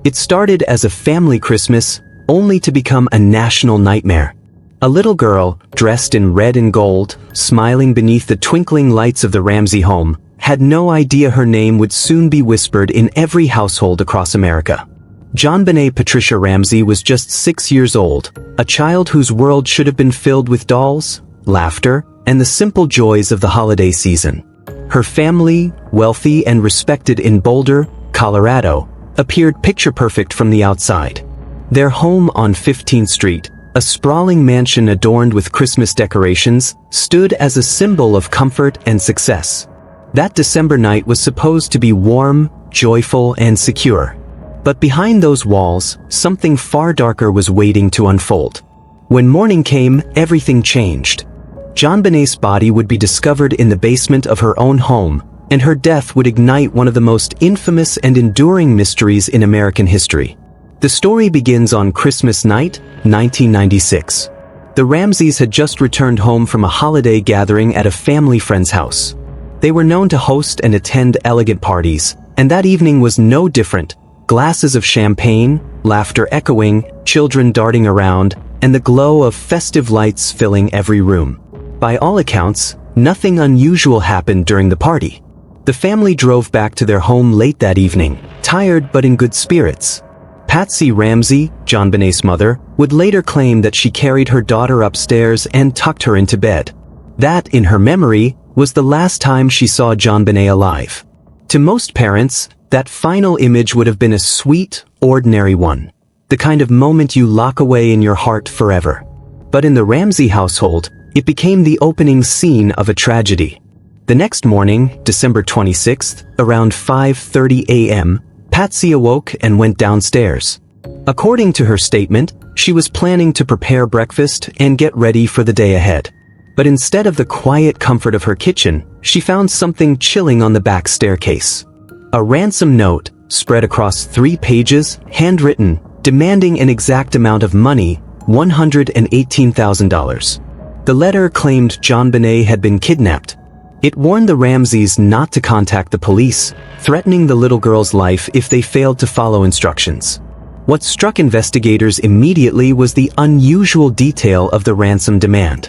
It started as a family Christmas, only to become a national nightmare. A little girl, dressed in red and gold, smiling beneath the twinkling lights of the Ramsey home, had no idea her name would soon be whispered in every household across America. JonBenet Patricia Ramsey was just 6 years old, a child whose world should have been filled with dolls, laughter, and the simple joys of the holiday season. Her family, wealthy and respected in Boulder, Colorado, appeared picture-perfect from the outside. Their home on 15th Street, a sprawling mansion adorned with Christmas decorations, stood as a symbol of comfort and success. That December night was supposed to be warm, joyful, and secure. But behind those walls, something far darker was waiting to unfold. When morning came, everything changed. JonBenet's body would be discovered in the basement of her own home, and her death would ignite one of the most infamous and enduring mysteries in American history. The story begins on Christmas night, 1996. The Ramseys had just returned home from a holiday gathering at a family friend's house. They were known to host and attend elegant parties, and that evening was no different. Glasses of champagne, laughter echoing, children darting around, and the glow of festive lights filling every room. By all accounts, nothing unusual happened during the party. The family drove back to their home late that evening, tired but in good spirits. Patsy Ramsey, JonBenet's mother, would later claim that she carried her daughter upstairs and tucked her into bed. That, in her memory, was the last time she saw JonBenet alive. To most parents, that final image would have been a sweet, ordinary one. The kind of moment you lock away in your heart forever. But in the Ramsey household, it became the opening scene of a tragedy. The next morning, December 26th, around 5:30 a.m., Patsy awoke and went downstairs. According to her statement, she was planning to prepare breakfast and get ready for the day ahead. But instead of the quiet comfort of her kitchen, she found something chilling on the back staircase. A ransom note, spread across 3 pages, handwritten, demanding an exact amount of money, $118,000. The letter claimed JonBenet had been kidnapped. It warned the Ramseys not to contact the police, threatening the little girl's life if they failed to follow instructions. What struck investigators immediately was the unusual detail of the ransom demand.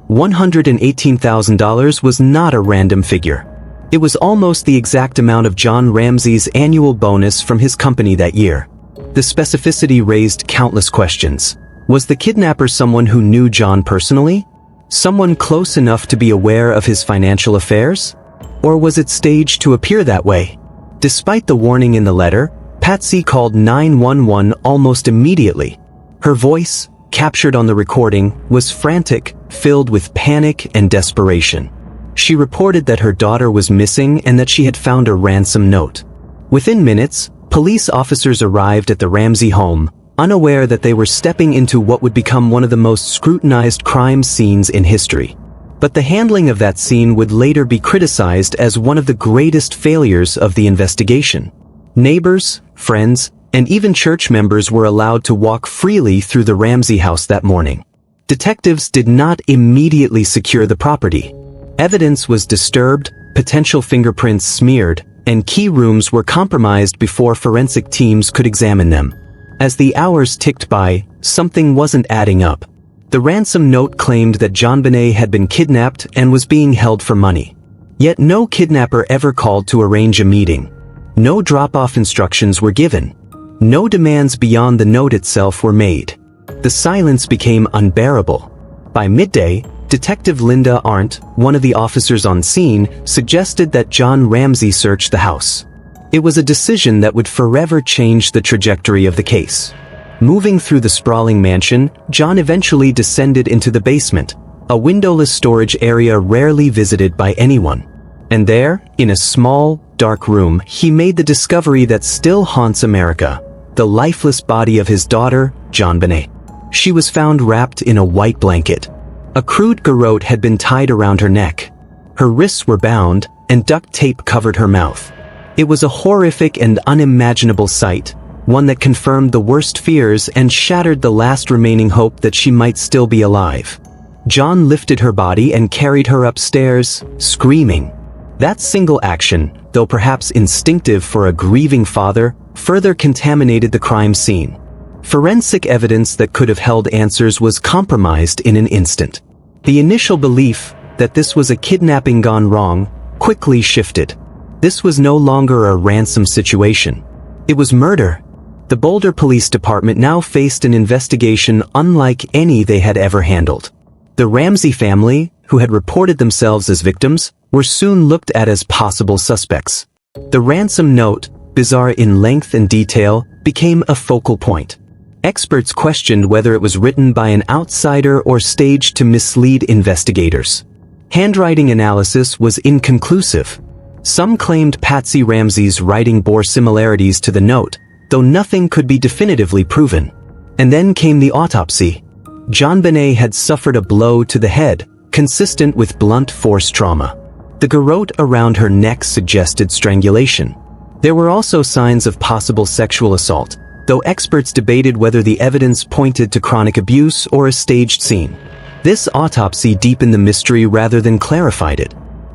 $118,000 was not a random figure. It was almost the exact amount of John Ramsey's annual bonus from his company that year. The specificity raised countless questions. Was the kidnapper someone who knew John personally? Someone close enough to be aware of his financial affairs? Or was it staged to appear that way? Despite the warning in the letter, Patsy called 911 almost immediately. Her voice, captured on the recording, was frantic, filled with panic and desperation. She reported that her daughter was missing and that she had found a ransom note. Within minutes, police officers arrived at the Ramsey home, unaware that they were stepping into what would become one of the most scrutinized crime scenes in history. But the handling of that scene would later be criticized as one of the greatest failures of the investigation. Neighbors, friends, and even church members were allowed to walk freely through the Ramsey house that morning. Detectives did not immediately secure the property. Evidence was disturbed, potential fingerprints smeared, and key rooms were compromised before forensic teams could examine them. As the hours ticked by, something wasn't adding up. The ransom note claimed that JonBenet had been kidnapped and was being held for money. Yet no kidnapper ever called to arrange a meeting. No drop-off instructions were given. No demands beyond the note itself were made. The silence became unbearable. By midday, Detective Linda Arndt, one of the officers on scene, suggested that John Ramsey search the house. It was a decision that would forever change the trajectory of the case. Moving through the sprawling mansion, John eventually descended into the basement, a windowless storage area rarely visited by anyone. And there, in a small, dark room, he made the discovery that still haunts America: the lifeless body of his daughter, JonBenet. She was found wrapped in a white blanket. A crude garrote had been tied around her neck. Her wrists were bound, and duct tape covered her mouth. It was a horrific and unimaginable sight, one that confirmed the worst fears and shattered the last remaining hope that she might still be alive. John lifted her body and carried her upstairs, screaming. That single action, though perhaps instinctive for a grieving father, further contaminated the crime scene. Forensic evidence that could have held answers was compromised in an instant. The initial belief that this was a kidnapping gone wrong quickly shifted. This was no longer a ransom situation. It was murder. The Boulder Police Department now faced an investigation unlike any they had ever handled. The Ramsey family, who had reported themselves as victims, were soon looked at as possible suspects. The ransom note, bizarre in length and detail, became a focal point. Experts questioned whether it was written by an outsider or staged to mislead investigators. Handwriting analysis was inconclusive. Some claimed Patsy Ramsey's writing bore similarities to the note, though nothing could be definitively proven. And then came the autopsy. JonBenet had suffered a blow to the head, consistent with blunt force trauma. The garrote around her neck suggested strangulation. There were also signs of possible sexual assault, though experts debated whether the evidence pointed to chronic abuse or a staged scene. This autopsy deepened the mystery rather than clarified it.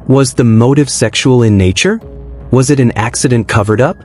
Was the motive sexual in nature? Was it an accident covered up?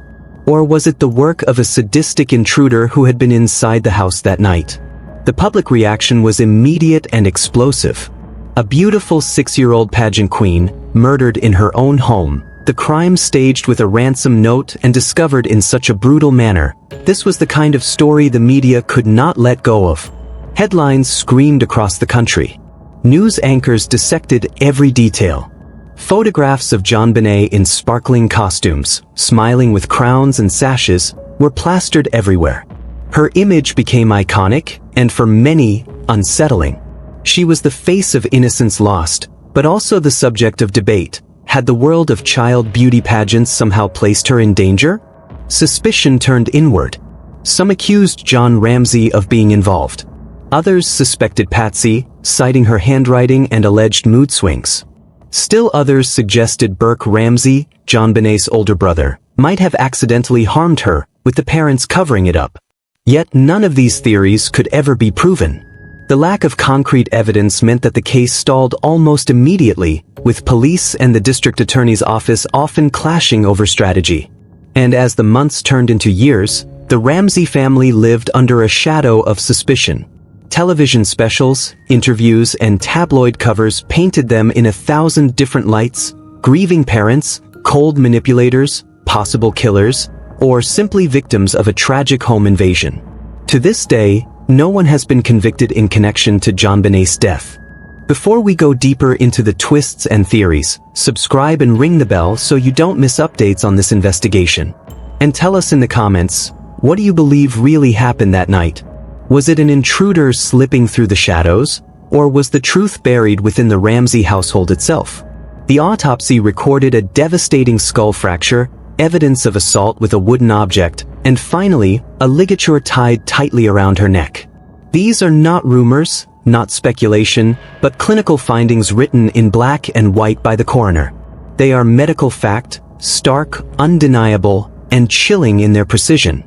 Or was it the work of a sadistic intruder who had been inside the house that night? The public reaction was immediate and explosive. A beautiful 6-year-old pageant queen, murdered in her own home, the crime staged with a ransom note and discovered in such a brutal manner. This was the kind of story the media could not let go of. Headlines screamed across the country. News anchors dissected every detail. Photographs of JonBenet in sparkling costumes, smiling with crowns and sashes, were plastered everywhere. Her image became iconic, and for many, unsettling. She was the face of innocence lost, but also the subject of debate. Had the world of child beauty pageants somehow placed her in danger? Suspicion turned inward. Some accused John Ramsey of being involved. Others suspected Patsy, citing her handwriting and alleged mood swings. Still others suggested Burke Ramsey, JonBenet's older brother, might have accidentally harmed her, with the parents covering it up. Yet none of these theories could ever be proven. The lack of concrete evidence meant that the case stalled almost immediately, with police and the district attorney's office often clashing over strategy. And as the months turned into years, the Ramsey family lived under a shadow of suspicion. Television specials, interviews, and tabloid covers painted them in 1,000 different lights: grieving parents, cold manipulators, possible killers, or simply victims of a tragic home invasion. To this day, no one has been convicted in connection to JonBenet's death. Before we go deeper into the twists and theories, subscribe and ring the bell so you don't miss updates on this investigation. And tell us in the comments, what do you believe really happened that night? Was it an intruder slipping through the shadows, or was the truth buried within the Ramsey household itself? The autopsy recorded a devastating skull fracture, evidence of assault with a wooden object, and finally, a ligature tied tightly around her neck. These are not rumors, not speculation, but clinical findings written in black and white by the coroner. They are medical fact, stark, undeniable, and chilling in their precision.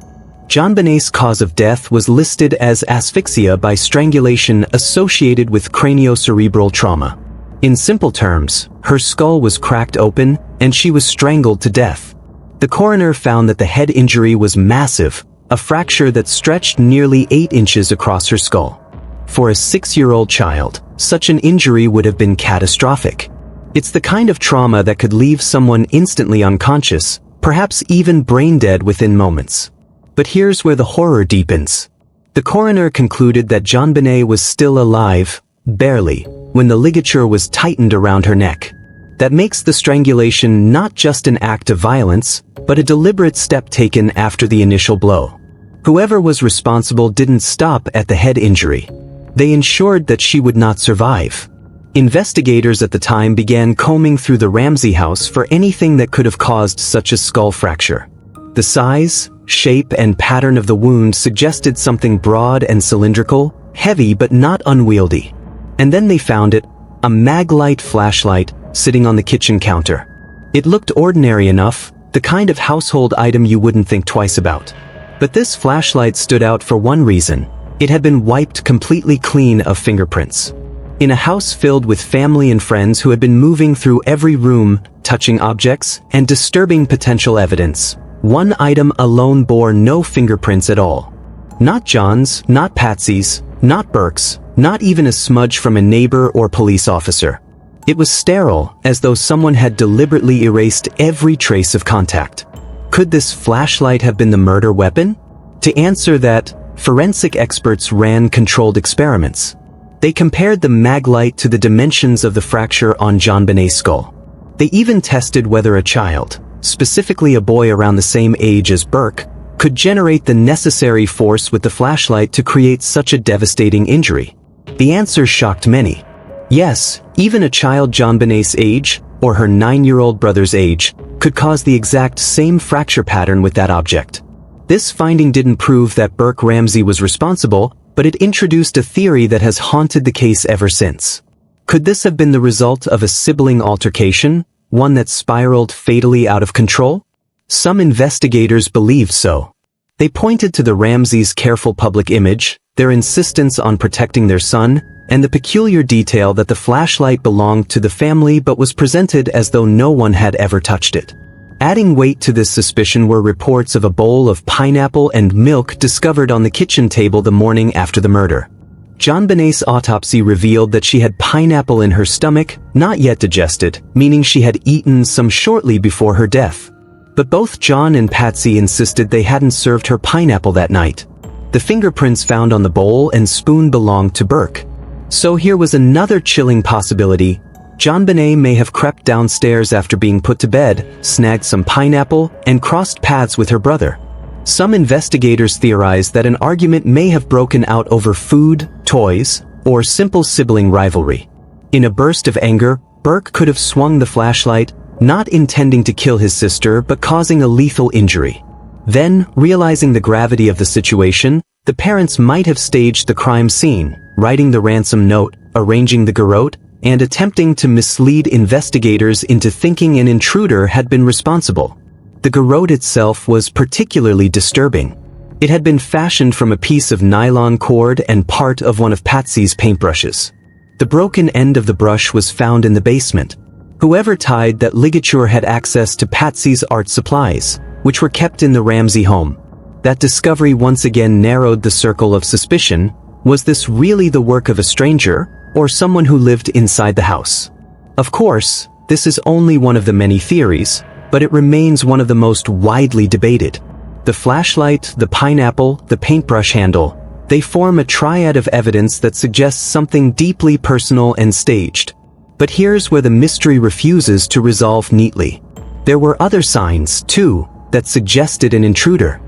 JonBenet's cause of death was listed as asphyxia by strangulation associated with craniocerebral trauma. In simple terms, her skull was cracked open, and she was strangled to death. The coroner found that the head injury was massive, a fracture that stretched nearly 8 inches across her skull. For a 6-year-old child, such an injury would have been catastrophic. It's the kind of trauma that could leave someone instantly unconscious, perhaps even brain dead within moments. But here's where the horror deepens. The coroner concluded that JonBenet was still alive, barely, when the ligature was tightened around her neck. That makes the strangulation not just an act of violence, but a deliberate step taken after the initial blow. Whoever was responsible didn't stop at the head injury. They ensured that she would not survive. Investigators at the time began combing through the Ramsey house for anything that could have caused such a skull fracture. The size, shape, and pattern of the wound suggested something broad and cylindrical, heavy but not unwieldy. And then they found it, a Maglite flashlight, sitting on the kitchen counter. It looked ordinary enough, the kind of household item you wouldn't think twice about. But this flashlight stood out for one reason. It had been wiped completely clean of fingerprints. In a house filled with family and friends who had been moving through every room, touching objects, and disturbing potential evidence, One item alone bore no fingerprints at all. Not John's, not Patsy's, not Burke's, not even a smudge from a neighbor or police officer. It was sterile, as though someone had deliberately erased every trace of contact. Could this flashlight have been the murder weapon? To answer that, forensic experts ran controlled experiments. They compared the mag light to the dimensions of the fracture on JonBenét's skull. They even tested whether a child, specifically a boy around the same age as Burke, could generate the necessary force with the flashlight to create such a devastating injury. The answer shocked many. Yes, even a child JonBenét's age, or her 9-year-old brother's age, could cause the exact same fracture pattern with that object. This finding didn't prove that Burke Ramsey was responsible, but it introduced a theory that has haunted the case ever since. Could this have been the result of a sibling altercation, one that spiraled fatally out of control? Some investigators believed so. They pointed to the Ramseys' careful public image, their insistence on protecting their son, and the peculiar detail that the flashlight belonged to the family but was presented as though no one had ever touched it. Adding weight to this suspicion were reports of a bowl of pineapple and milk discovered on the kitchen table the morning after the murder. JonBenét's autopsy revealed that she had pineapple in her stomach, not yet digested, meaning she had eaten some shortly before her death. But both John and Patsy insisted they hadn't served her pineapple that night. The fingerprints found on the bowl and spoon belonged to Burke. So here was another chilling possibility. JonBenet may have crept downstairs after being put to bed, snagged some pineapple, and crossed paths with her brother. Some investigators theorized that an argument may have broken out over food, toys, or simple sibling rivalry. In a burst of anger, Burke could have swung the flashlight, not intending to kill his sister but causing a lethal injury. Then, realizing the gravity of the situation, the parents might have staged the crime scene, writing the ransom note, arranging the garrote, and attempting to mislead investigators into thinking an intruder had been responsible. The garrote itself was particularly disturbing. It had been fashioned from a piece of nylon cord and part of one of Patsy's paintbrushes. The broken end of the brush was found in the basement. Whoever tied that ligature had access to Patsy's art supplies, which were kept in the Ramsey home. That discovery once again narrowed the circle of suspicion. Was this really the work of a stranger, or someone who lived inside the house? Of course, this is only one of the many theories, but it remains one of the most widely debated. The flashlight, the pineapple, the paintbrush handle, they form a triad of evidence that suggests something deeply personal and staged. But here's where the mystery refuses to resolve neatly. There were other signs, too, that suggested an intruder.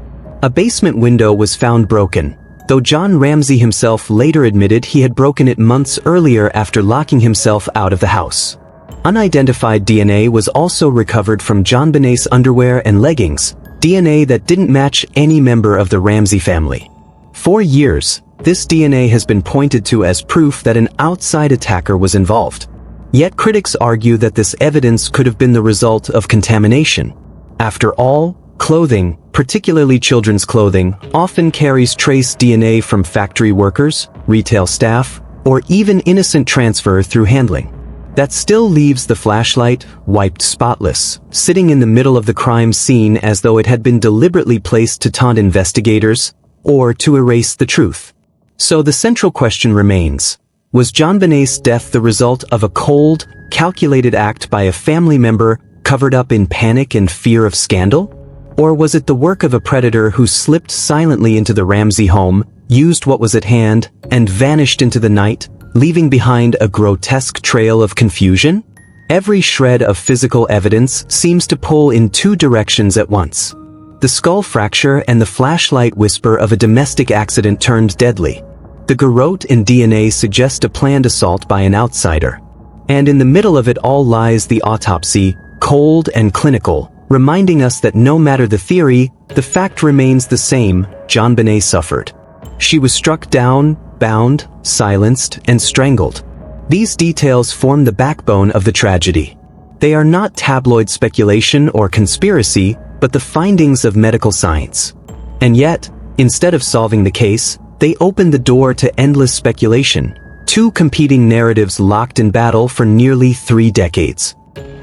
A basement window was found broken, though John Ramsey himself later admitted he had broken it months earlier after locking himself out of the house. Unidentified DNA was also recovered from JonBenét's underwear and leggings, DNA that didn't match any member of the Ramsey family. For years, this DNA has been pointed to as proof that an outside attacker was involved. Yet critics argue that this evidence could have been the result of contamination. After all, clothing, particularly children's clothing, often carries trace DNA from factory workers, retail staff, or even innocent transfer through handling. That still leaves the flashlight, wiped spotless, sitting in the middle of the crime scene as though it had been deliberately placed to taunt investigators, or to erase the truth. So the central question remains, was JonBenét's death the result of a cold, calculated act by a family member covered up in panic and fear of scandal? Or was it the work of a predator who slipped silently into the Ramsey home, used what was at hand, and vanished into the night, leaving behind a grotesque trail of confusion? Every shred of physical evidence seems to pull in two directions at once. The skull fracture and the flashlight whisper of a domestic accident turned deadly. The garrote and DNA suggest a planned assault by an outsider. And in the middle of it all lies the autopsy, cold and clinical, reminding us that no matter the theory, the fact remains the same: JonBenet suffered. She was struck down, bound, silenced, and strangled. These details form the backbone of the tragedy. They are not tabloid speculation or conspiracy, but the findings of medical science. And yet, instead of solving the case, they open the door to endless speculation, two competing narratives locked in battle for nearly 3 decades.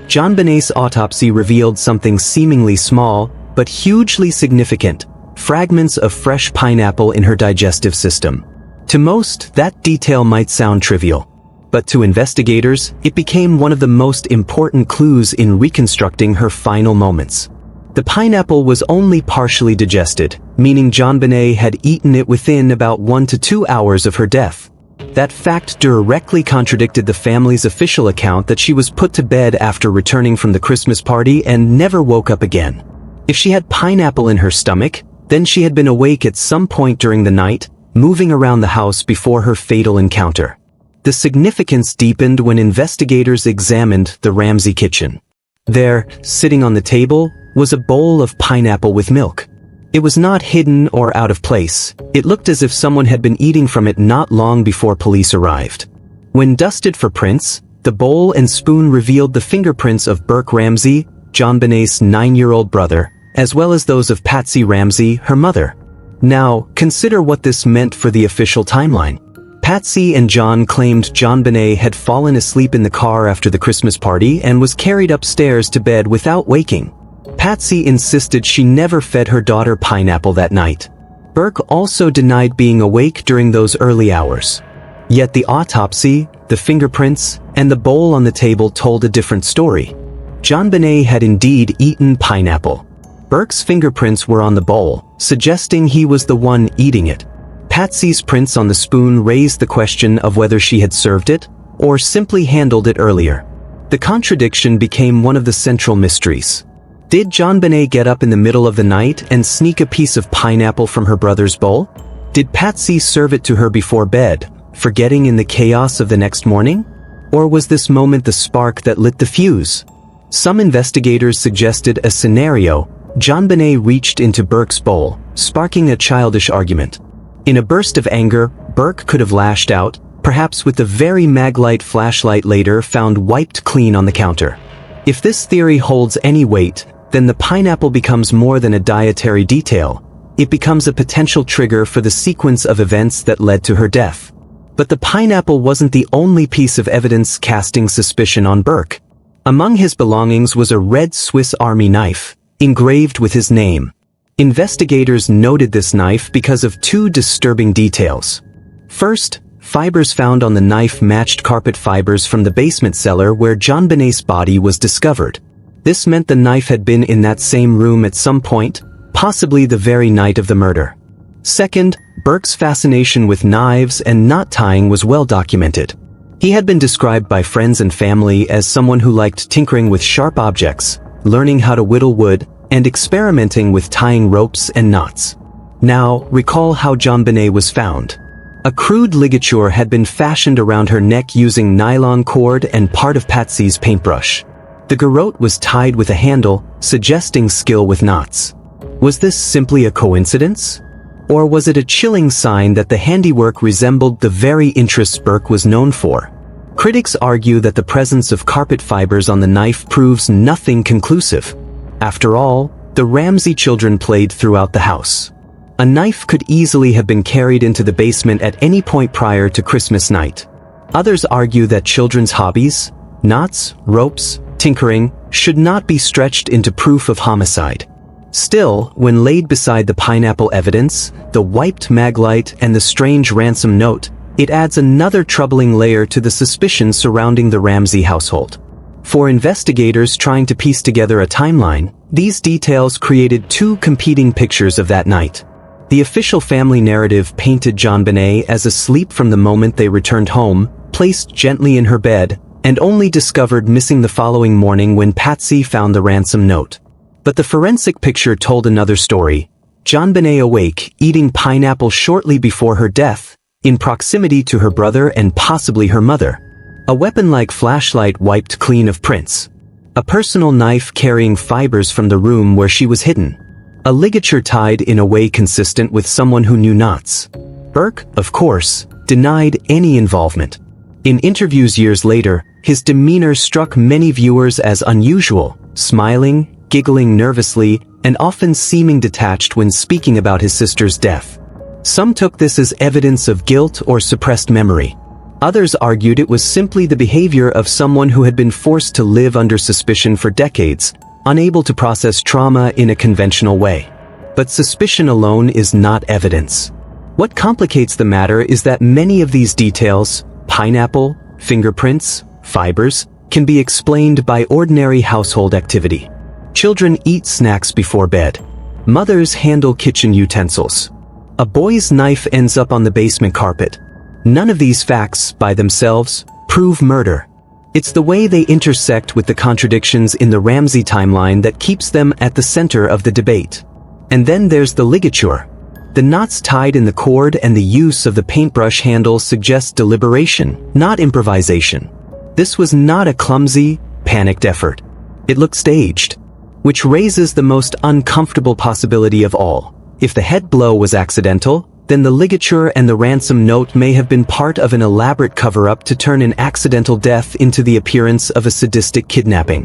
JonBenét's autopsy revealed something seemingly small, but hugely significant, fragments of fresh pineapple in her digestive system. To most, that detail might sound trivial, but to investigators, it became one of the most important clues in reconstructing her final moments. The pineapple was only partially digested, meaning JonBenet had eaten it within about 1 to 2 hours of her death. That fact directly contradicted the family's official account that she was put to bed after returning from the Christmas party and never woke up again. If she had pineapple in her stomach, then she had been awake at some point during the night, moving around the house before her fatal encounter. The significance deepened when investigators examined the Ramsey kitchen. There, sitting on the table, was a bowl of pineapple with milk. It was not hidden or out of place. It looked as if someone had been eating from it not long before police arrived. When dusted for prints, the bowl and spoon revealed the fingerprints of Burke Ramsey, JonBenét's 9-year-old brother, as well as those of Patsy Ramsey, her mother. Now, consider what this meant for the official timeline. Patsy and John claimed JonBenet had fallen asleep in the car after the Christmas party and was carried upstairs to bed without waking. Patsy insisted she never fed her daughter pineapple that night. Burke also denied being awake during those early hours. Yet the autopsy, the fingerprints, and the bowl on the table told a different story. JonBenet had indeed eaten pineapple. Burke's fingerprints were on the bowl, suggesting he was the one eating it. Patsy's prints on the spoon raised the question of whether she had served it, or simply handled it earlier. The contradiction became one of the central mysteries. Did JonBenet get up in the middle of the night and sneak a piece of pineapple from her brother's bowl? Did Patsy serve it to her before bed, forgetting in the chaos of the next morning? Or was this moment the spark that lit the fuse? Some investigators suggested a scenario: JonBenet reached into Burke's bowl, sparking a childish argument. In a burst of anger, Burke could have lashed out, perhaps with the very Maglite flashlight later found wiped clean on the counter. If this theory holds any weight, then the pineapple becomes more than a dietary detail. It becomes a potential trigger for the sequence of events that led to her death. But the pineapple wasn't the only piece of evidence casting suspicion on Burke. Among his belongings was a red Swiss Army knife, engraved with his name. Investigators noted this knife because of two disturbing details. First, fibers found on the knife matched carpet fibers from the basement cellar where JonBenet's body was discovered. This meant the knife had been in that same room at some point, possibly the very night of the murder. Second, Burke's fascination with knives and knot tying was well documented. He had been described by friends and family as someone who liked tinkering with sharp objects, learning how to whittle wood, and experimenting with tying ropes and knots. Now, recall how JonBenet was found. A crude ligature had been fashioned around her neck using nylon cord and part of Patsy's paintbrush. The garrote was tied with a handle, suggesting skill with knots. Was this simply a coincidence? Or was it a chilling sign that the handiwork resembled the very interests Burke was known for? Critics argue that the presence of carpet fibers on the knife proves nothing conclusive. After all, the Ramsey children played throughout the house. A knife could easily have been carried into the basement at any point prior to Christmas night. Others argue that children's hobbies, knots, ropes, tinkering, should not be stretched into proof of homicide. Still, when laid beside the pineapple evidence, the wiped Maglite, and the strange ransom note, it adds another troubling layer to the suspicion surrounding the Ramsey household. For investigators trying to piece together a timeline, these details created two competing pictures of that night. The official family narrative painted JonBenet as asleep from the moment they returned home, placed gently in her bed, and only discovered missing the following morning when Patsy found the ransom note. But the forensic picture told another story. JonBenet awake, eating pineapple shortly before her death, in proximity to her brother and possibly her mother. A weapon-like flashlight wiped clean of prints. A personal knife carrying fibers from the room where she was hidden. A ligature tied in a way consistent with someone who knew knots. Burke, of course, denied any involvement. In interviews years later, his demeanor struck many viewers as unusual, smiling, giggling nervously, and often seeming detached when speaking about his sister's death. Some took this as evidence of guilt or suppressed memory. Others argued it was simply the behavior of someone who had been forced to live under suspicion for decades, unable to process trauma in a conventional way. But suspicion alone is not evidence. What complicates the matter is that many of these details, pineapple, fingerprints, fibers, can be explained by ordinary household activity. Children eat snacks before bed. Mothers handle kitchen utensils. A boy's knife ends up on the basement carpet. None of these facts, by themselves, prove murder. It's the way they intersect with the contradictions in the Ramsey timeline that keeps them at the center of the debate. And then there's the ligature. The knots tied in the cord and the use of the paintbrush handle suggest deliberation, not improvisation. This was not a clumsy, panicked effort. It looked staged, which raises the most uncomfortable possibility of all. If the head blow was accidental, then the ligature and the ransom note may have been part of an elaborate cover-up to turn an accidental death into the appearance of a sadistic kidnapping.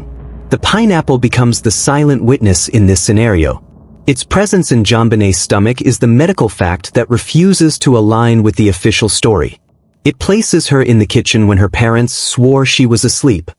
The pineapple becomes the silent witness in this scenario. Its presence in JonBenét's stomach is the medical fact that refuses to align with the official story. It places her in the kitchen when her parents swore she was asleep.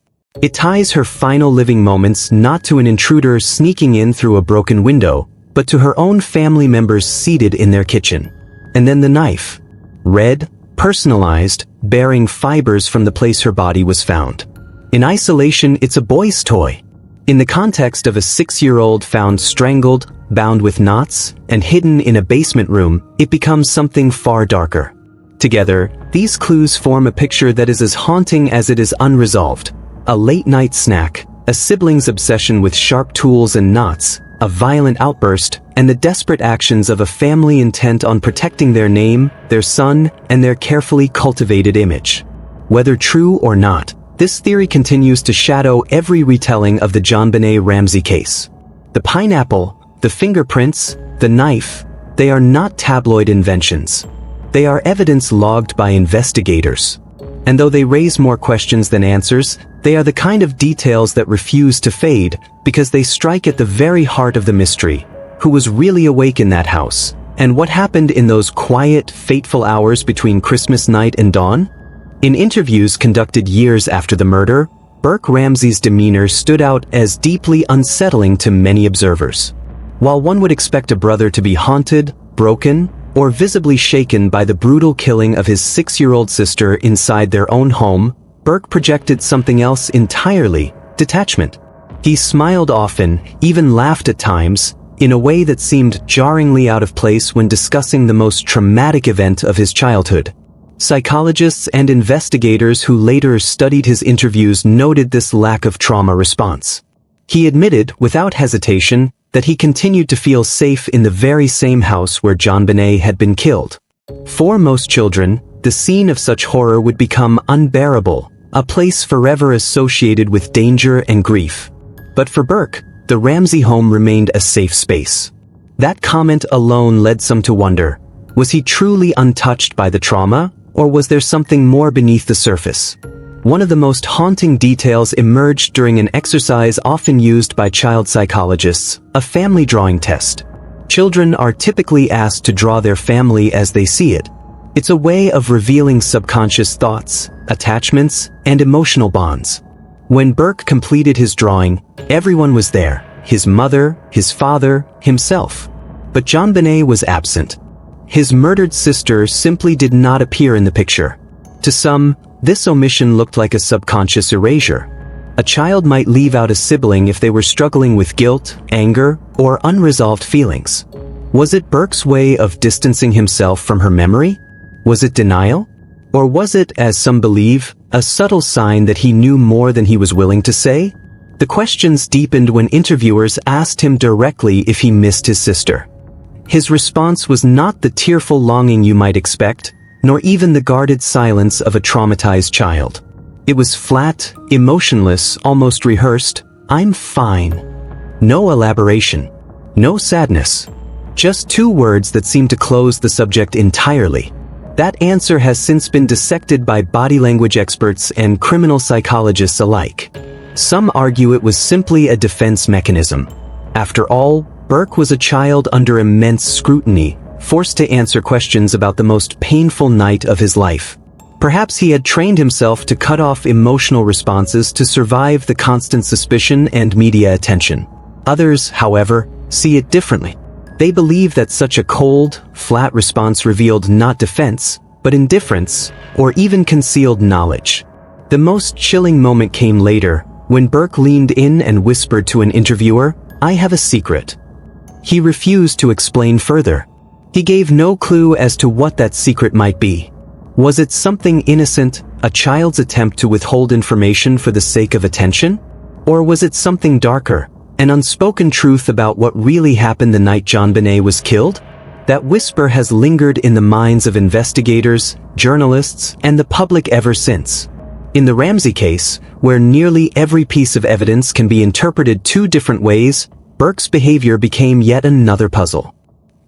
It ties her final living moments not to an intruder sneaking in through a broken window, but to her own family members seated in their kitchen. And then the knife. Red, personalized, bearing fibers from the place her body was found. In isolation, it's a boy's toy. In the context of a 6-year-old found strangled, bound with knots, and hidden in a basement room, it becomes something far darker. Together, these clues form a picture that is as haunting as it is unresolved. A late-night snack, a sibling's obsession with sharp tools and knots, a violent outburst, and the desperate actions of a family intent on protecting their name, their son, and their carefully cultivated image. Whether true or not, this theory continues to shadow every retelling of the JonBenet Ramsey case. The pineapple, the fingerprints, the knife, they are not tabloid inventions. They are evidence logged by investigators. And though they raise more questions than answers, they are the kind of details that refuse to fade because they strike at the very heart of the mystery. Who was really awake in that house? And what happened in those quiet, fateful hours between Christmas night and dawn? In interviews conducted years after the murder, Burke Ramsey's demeanor stood out as deeply unsettling to many observers. While one would expect a brother to be haunted, broken, or visibly shaken by the brutal killing of his 6-year-old sister inside their own home, Burke projected something else entirely: detachment. He smiled often, even laughed at times, in a way that seemed jarringly out of place when discussing the most traumatic event of his childhood. Psychologists and investigators who later studied his interviews noted this lack of trauma response. He admitted, without hesitation, that he continued to feel safe in the very same house where JonBenet had been killed. For most children, the scene of such horror would become unbearable, a place forever associated with danger and grief. But for Burke, the Ramsey home remained a safe space. That comment alone led some to wonder, was he truly untouched by the trauma, or was there something more beneath the surface? One of the most haunting details emerged during an exercise often used by child psychologists, a family drawing test. Children are typically asked to draw their family as they see it. It's a way of revealing subconscious thoughts, attachments, and emotional bonds. When Burke completed his drawing, everyone was there: his mother, his father, himself. But JonBenet was absent. His murdered sister simply did not appear in the picture. To some, this omission looked like a subconscious erasure. A child might leave out a sibling if they were struggling with guilt, anger, or unresolved feelings. Was it Burke's way of distancing himself from her memory? Was it denial? Or was it, as some believe, a subtle sign that he knew more than he was willing to say? The questions deepened when interviewers asked him directly if he missed his sister. His response was not the tearful longing you might expect, nor even the guarded silence of a traumatized child. It was flat, emotionless, almost rehearsed: "I'm fine." No elaboration. No sadness. Just 2 words that seemed to close the subject entirely. That answer has since been dissected by body language experts and criminal psychologists alike. Some argue it was simply a defense mechanism. After all, Burke was a child under immense scrutiny, forced to answer questions about the most painful night of his life. Perhaps he had trained himself to cut off emotional responses to survive the constant suspicion and media attention. Others, however, see it differently. They believe that such a cold, flat response revealed not defense, but indifference, or even concealed knowledge. The most chilling moment came later, when Burke leaned in and whispered to an interviewer, "I have a secret." He refused to explain further. He gave no clue as to what that secret might be. Was it something innocent, a child's attempt to withhold information for the sake of attention? Or was it something darker, an unspoken truth about what really happened the night JonBenet was killed? That whisper has lingered in the minds of investigators, journalists, and the public ever since. In the Ramsey case, where nearly every piece of evidence can be interpreted two different ways, Burke's behavior became yet another puzzle.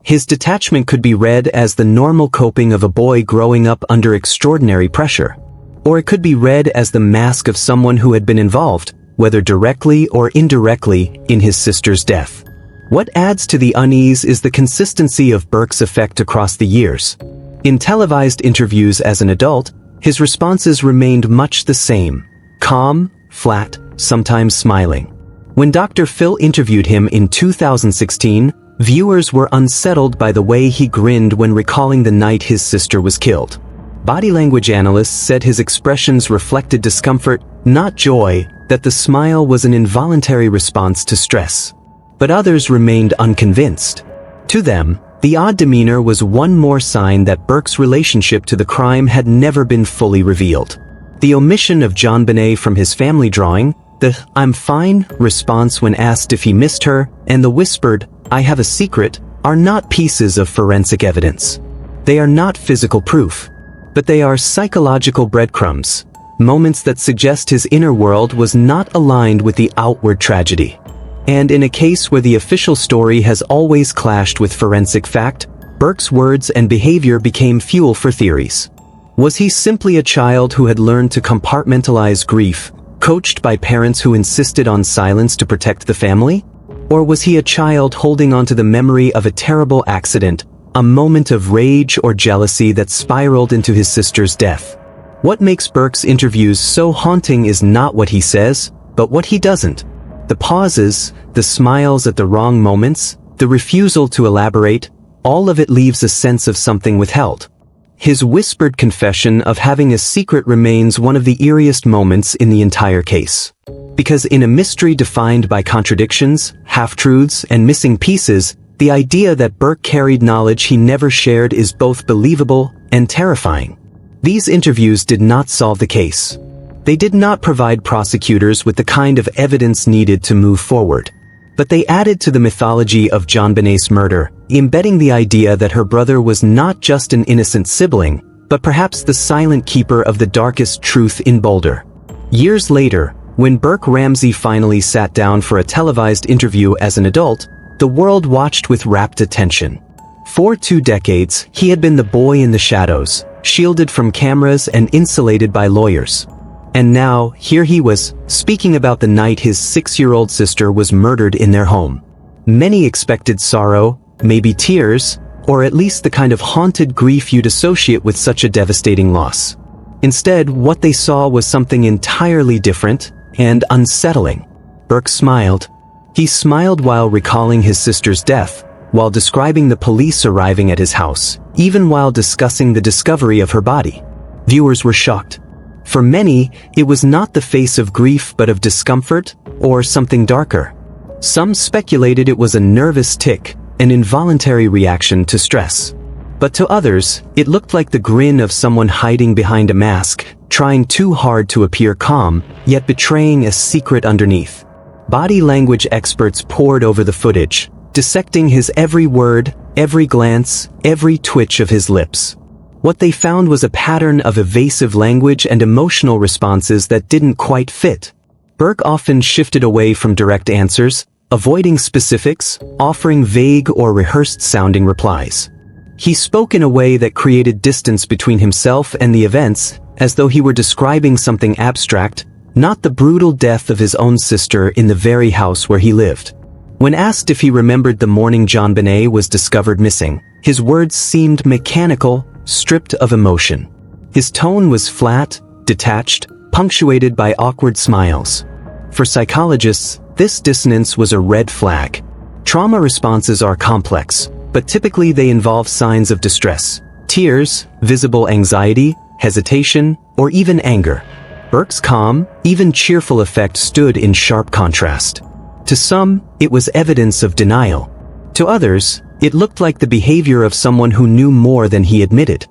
His detachment could be read as the normal coping of a boy growing up under extraordinary pressure. Or it could be read as the mask of someone who had been involved, whether directly or indirectly, in his sister's death. What adds to the unease is the consistency of Burke's effect across the years. In televised interviews as an adult, his responses remained much the same: calm, flat, sometimes smiling. When Dr. Phil interviewed him in 2016, viewers were unsettled by the way he grinned when recalling the night his sister was killed. Body language analysts said his expressions reflected discomfort, not joy, that the smile was an involuntary response to stress. But others remained unconvinced. To them, the odd demeanor was one more sign that Burke's relationship to the crime had never been fully revealed. The omission of JonBenet from his family drawing, the "I'm fine" response when asked if he missed her, and the whispered "I have a secret," are not pieces of forensic evidence. They are not physical proof. But they are psychological breadcrumbs, moments that suggest his inner world was not aligned with the outward tragedy. And in a case where the official story has always clashed with forensic fact, Burke's words and behavior became fuel for theories. Was he simply a child who had learned to compartmentalize grief, coached by parents who insisted on silence to protect the family? Or was he a child holding onto the memory of a terrible accident, a moment of rage or jealousy that spiraled into his sister's death? What makes Burke's interviews so haunting is not what he says, but what he doesn't. The pauses, the smiles at the wrong moments, the refusal to elaborate, all of it leaves a sense of something withheld. His whispered confession of having a secret remains one of the eeriest moments in the entire case. Because in a mystery defined by contradictions, half-truths, and missing pieces, the idea that Burke carried knowledge he never shared is both believable and terrifying. These interviews did not solve the case. They did not provide prosecutors with the kind of evidence needed to move forward. But they added to the mythology of JonBenet's murder, embedding the idea that her brother was not just an innocent sibling, but perhaps the silent keeper of the darkest truth in Boulder. Years later, when Burke Ramsey finally sat down for a televised interview as an adult, the world watched with rapt attention. For 2 decades, he had been the boy in the shadows, shielded from cameras and insulated by lawyers. And now, here he was, speaking about the night his 6-year-old sister was murdered in their home. Many expected sorrow, maybe tears, or at least the kind of haunted grief you'd associate with such a devastating loss. Instead, what they saw was something entirely different and unsettling. Burke smiled. He smiled while recalling his sister's death, while describing the police arriving at his house, even while discussing the discovery of her body. Viewers were shocked. For many, it was not the face of grief but of discomfort, or something darker. Some speculated it was a nervous tic, an involuntary reaction to stress. But to others, it looked like the grin of someone hiding behind a mask, trying too hard to appear calm, yet betraying a secret underneath. Body language experts pored over the footage, dissecting his every word, every glance, every twitch of his lips. What they found was a pattern of evasive language and emotional responses that didn't quite fit. Burke often shifted away from direct answers, avoiding specifics, offering vague or rehearsed-sounding replies. He spoke in a way that created distance between himself and the events, as though he were describing something abstract, not the brutal death of his own sister in the very house where he lived. When asked if he remembered the morning JonBenet was discovered missing, his words seemed mechanical, stripped of emotion. His tone was flat, detached, punctuated by awkward smiles. For psychologists, this dissonance was a red flag. Trauma responses are complex, but typically they involve signs of distress, tears, visible anxiety, hesitation, or even anger. Burke's calm, even cheerful effect stood in sharp contrast. To some, it was evidence of denial. To others, it looked like the behavior of someone who knew more than he admitted.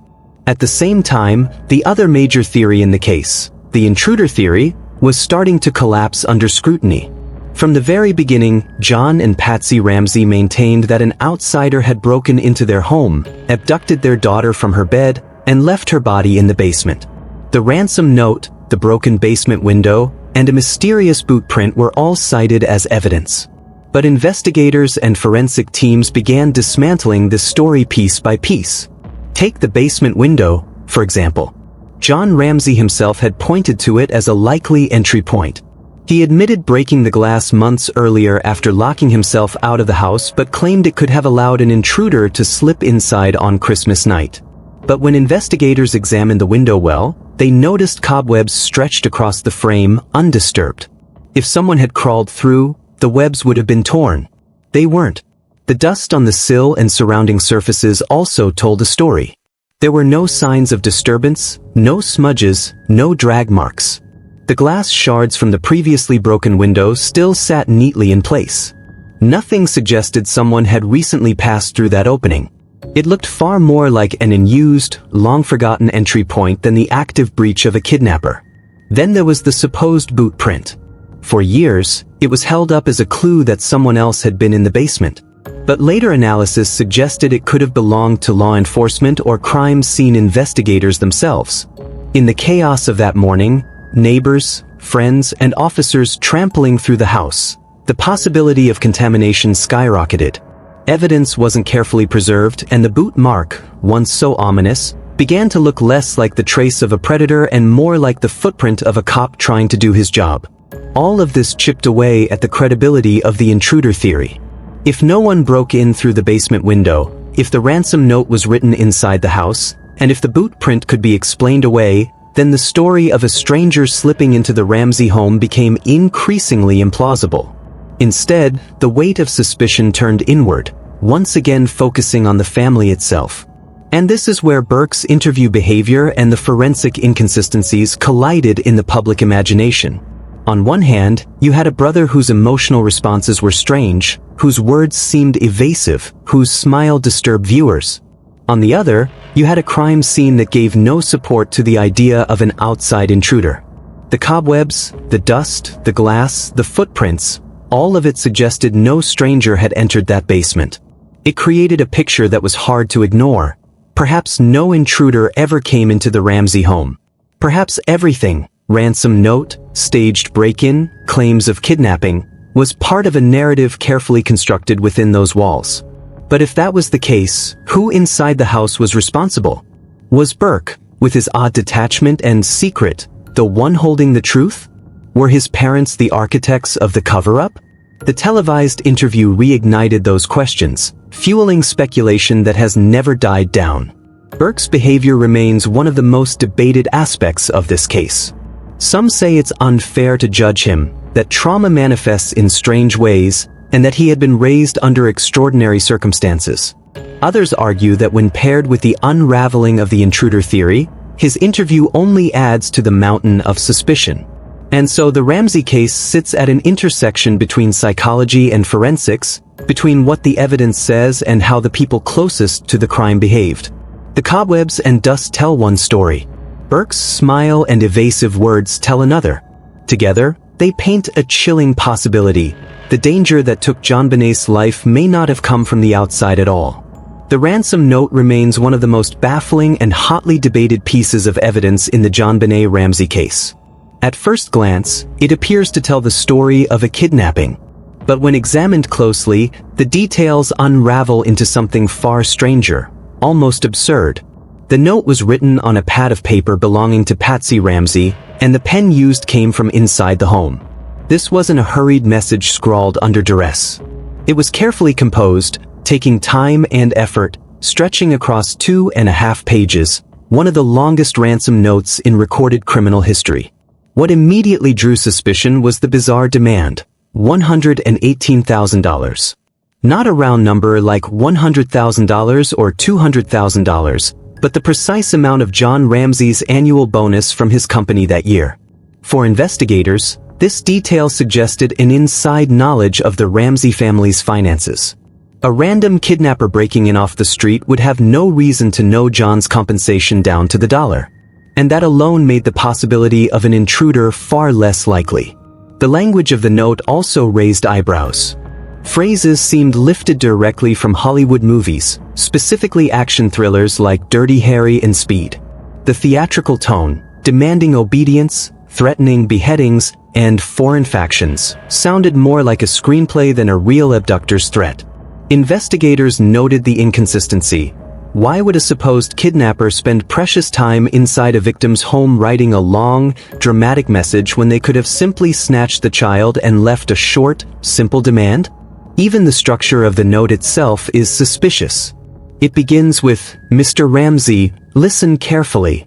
At the same time, the other major theory in the case, the intruder theory, was starting to collapse under scrutiny. From the very beginning, John and Patsy Ramsey maintained that an outsider had broken into their home, abducted their daughter from her bed, and left her body in the basement. The ransom note, the broken basement window, and a mysterious boot print were all cited as evidence. But investigators and forensic teams began dismantling this story piece by piece. Take the basement window, for example. John Ramsey himself had pointed to it as a likely entry point. He admitted breaking the glass months earlier after locking himself out of the house, but claimed it could have allowed an intruder to slip inside on Christmas night. But when investigators examined the window well, they noticed cobwebs stretched across the frame, undisturbed. If someone had crawled through, the webs would have been torn. They weren't. The dust on the sill and surrounding surfaces also told a story. There were no signs of disturbance, no smudges, no drag marks. The glass shards from the previously broken window still sat neatly in place. Nothing suggested someone had recently passed through that opening. It looked far more like an unused, long-forgotten entry point than the active breach of a kidnapper. Then there was the supposed boot print. For years, it was held up as a clue that someone else had been in the basement. But later analysis suggested it could have belonged to law enforcement or crime scene investigators themselves. In the chaos of that morning, neighbors, friends, and officers trampling through the house, the possibility of contamination skyrocketed. Evidence wasn't carefully preserved, and the boot mark, once so ominous, began to look less like the trace of a predator and more like the footprint of a cop trying to do his job. All of this chipped away at the credibility of the intruder theory. If no one broke in through the basement window, if the ransom note was written inside the house, and if the boot print could be explained away, then the story of a stranger slipping into the Ramsey home became increasingly implausible. Instead, the weight of suspicion turned inward, once again focusing on the family itself. And this is where Burke's interview behavior and the forensic inconsistencies collided in the public imagination. On one hand, you had a brother whose emotional responses were strange, whose words seemed evasive, whose smile disturbed viewers. On the other, you had a crime scene that gave no support to the idea of an outside intruder. The cobwebs, the dust, the glass, the footprints, all of it suggested no stranger had entered that basement. It created a picture that was hard to ignore. Perhaps no intruder ever came into the Ramsey home. Perhaps everything, ransom note, staged break-in, claims of kidnapping, was part of a narrative carefully constructed within those walls. But if that was the case, who inside the house was responsible? Was Burke, with his odd detachment and secret, the one holding the truth? Were his parents the architects of the cover-up? The televised interview reignited those questions, fueling speculation that has never died down. Burke's behavior remains one of the most debated aspects of this case. Some say it's unfair to judge him, that trauma manifests in strange ways, and that he had been raised under extraordinary circumstances. Others argue that when paired with the unraveling of the intruder theory, his interview only adds to the mountain of suspicion. And so the Ramsey case sits at an intersection between psychology and forensics, between what the evidence says and how the people closest to the crime behaved. The cobwebs and dust tell one story. Burke's smile and evasive words tell another. Together, they paint a chilling possibility. The danger that took JonBenét's life may not have come from the outside at all. The ransom note remains one of the most baffling and hotly debated pieces of evidence in the JonBenet Ramsey case. At first glance, it appears to tell the story of a kidnapping. But when examined closely, the details unravel into something far stranger, almost absurd. The note was written on a pad of paper belonging to Patsy Ramsey, and the pen used came from inside the home. This wasn't a hurried message scrawled under duress. It was carefully composed, taking time and effort, stretching across 2.5 pages, one of the longest ransom notes in recorded criminal history. What immediately drew suspicion was the bizarre demand: $118,000. Not a round number like $100,000 or $200,000, but the precise amount of John Ramsey's annual bonus from his company that year. For investigators, this detail suggested an inside knowledge of the Ramsey family's finances. A random kidnapper breaking in off the street would have no reason to know John's compensation down to the dollar. And that alone made the possibility of an intruder far less likely. The language of the note also raised eyebrows. Phrases seemed lifted directly from Hollywood movies, specifically action thrillers like Dirty Harry and Speed. The theatrical tone, demanding obedience, threatening beheadings, and foreign factions, sounded more like a screenplay than a real abductor's threat. Investigators noted the inconsistency. Why would a supposed kidnapper spend precious time inside a victim's home writing a long, dramatic message when they could have simply snatched the child and left a short, simple demand? Even the structure of the note itself is suspicious. It begins with, "Mr. Ramsey, listen carefully,"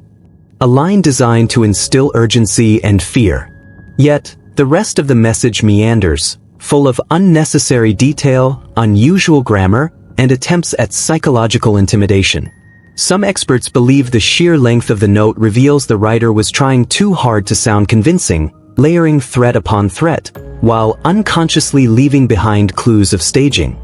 a line designed to instill urgency and fear. Yet, the rest of the message meanders, full of unnecessary detail, unusual grammar, and attempts at psychological intimidation. Some experts believe the sheer length of the note reveals the writer was trying too hard to sound convincing, layering threat upon threat, while unconsciously leaving behind clues of staging.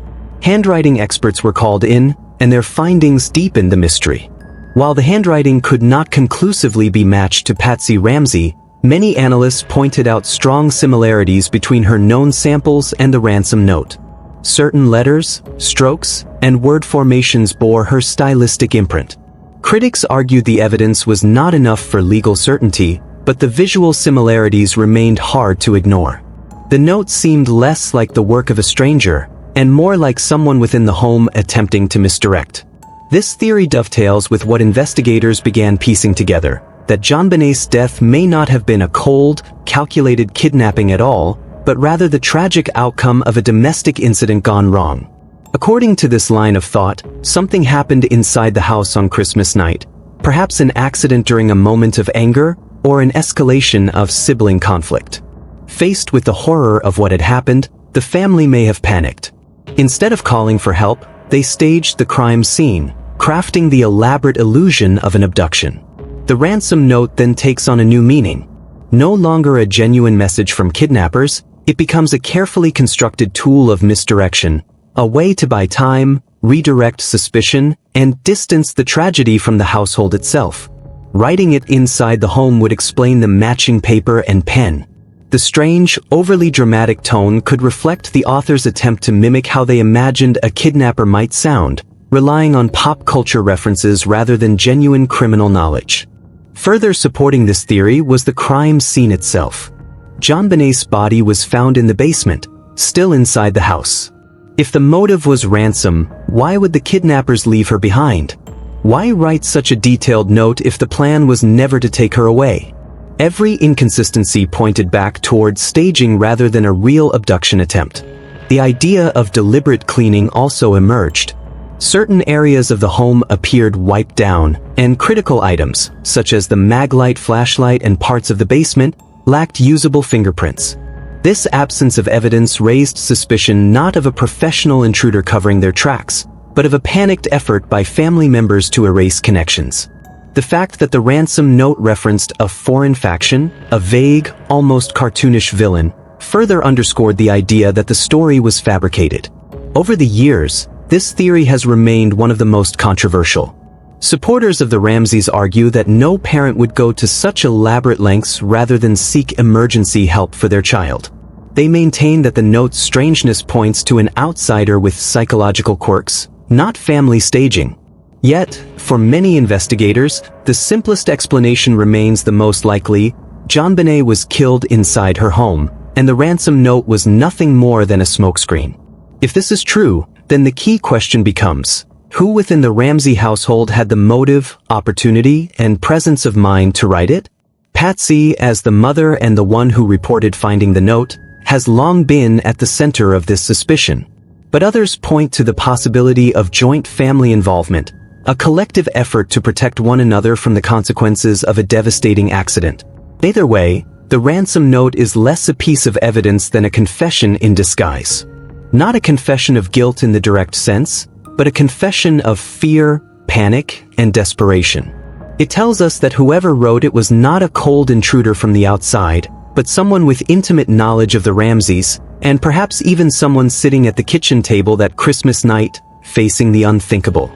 Handwriting experts were called in, and their findings deepened the mystery. While the handwriting could not conclusively be matched to Patsy Ramsey, many analysts pointed out strong similarities between her known samples and the ransom note. Certain letters, strokes, and word formations bore her stylistic imprint. Critics argued the evidence was not enough for legal certainty, but the visual similarities remained hard to ignore. The note seemed less like the work of a stranger, and more like someone within the home attempting to misdirect. This theory dovetails with what investigators began piecing together, that JonBenét's death may not have been a cold, calculated kidnapping at all, but rather the tragic outcome of a domestic incident gone wrong. According to this line of thought, something happened inside the house on Christmas night, perhaps an accident during a moment of anger, or an escalation of sibling conflict. Faced with the horror of what had happened, the family may have panicked. Instead of calling for help, they staged the crime scene, crafting the elaborate illusion of an abduction. The ransom note then takes on a new meaning. No longer a genuine message from kidnappers, it becomes a carefully constructed tool of misdirection, a way to buy time, redirect suspicion, and distance the tragedy from the household itself. Writing it inside the home would explain the matching paper and pen. The strange, overly dramatic tone could reflect the author's attempt to mimic how they imagined a kidnapper might sound, relying on pop culture references rather than genuine criminal knowledge. Further supporting this theory was the crime scene itself. JonBenét's body was found in the basement, still inside the house. If the motive was ransom, why would the kidnappers leave her behind? Why write such a detailed note if the plan was never to take her away? Every inconsistency pointed back toward staging rather than a real abduction attempt. The idea of deliberate cleaning also emerged. Certain areas of the home appeared wiped down, and critical items, such as the maglite flashlight and parts of the basement, lacked usable fingerprints. This absence of evidence raised suspicion not of a professional intruder covering their tracks, but of a panicked effort by family members to erase connections. The fact that the ransom note referenced a foreign faction, a vague, almost cartoonish villain, further underscored the idea that the story was fabricated. Over the years, this theory has remained one of the most controversial. Supporters of the Ramseys argue that no parent would go to such elaborate lengths rather than seek emergency help for their child. They maintain that the note's strangeness points to an outsider with psychological quirks, not family staging. Yet, for many investigators, the simplest explanation remains the most likely. JonBenet was killed inside her home, and the ransom note was nothing more than a smokescreen. If this is true, then the key question becomes, who within the Ramsey household had the motive, opportunity, and presence of mind to write it? Patsy, as the mother and the one who reported finding the note, has long been at the center of this suspicion. But others point to the possibility of joint family involvement, a collective effort to protect one another from the consequences of a devastating accident. Either way, the ransom note is less a piece of evidence than a confession in disguise. Not a confession of guilt in the direct sense, but a confession of fear, panic, and desperation. It tells us that whoever wrote it was not a cold intruder from the outside, but someone with intimate knowledge of the Ramseys, and perhaps even someone sitting at the kitchen table that Christmas night, facing the unthinkable.